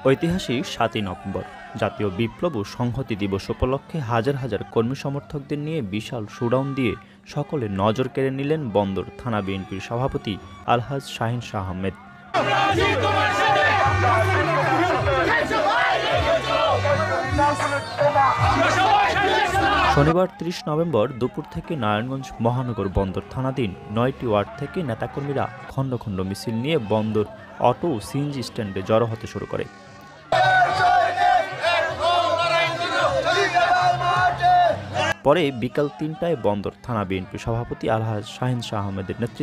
ঐতিহাসিক ৭ই নভেম্বর জাতীয় বিপ্লব ও সংহতি দিবস উপলক্ষে হাজার হাজার কর্মী সমর্থকদের নিয়ে বিশাল শোডাউন দিয়ে সকলের নজর কেড়ে নিলেন বন্দর থানা বিএনপির সভাপতি আলহাজ শাহীন শাহ আহমেদ। শনিবার ৩০ নভেম্বর দুপুর থেকে নারায়ণগঞ্জ মহানগর বন্দর থানাধীন ৯টি ওয়ার্ড থেকে নেতাকর্মীরা খণ্ড খণ্ড মিছিল নিয়ে বন্দর অটো ও সিএনজি স্ট্যান্ডে জড়ো হতে শুরু করে। পরে বিকাল ৩টায় বন্দর থানা বিএনপি সভাপতি আলহাজ শাহীন শাহ আহমেদের নেতৃত্বে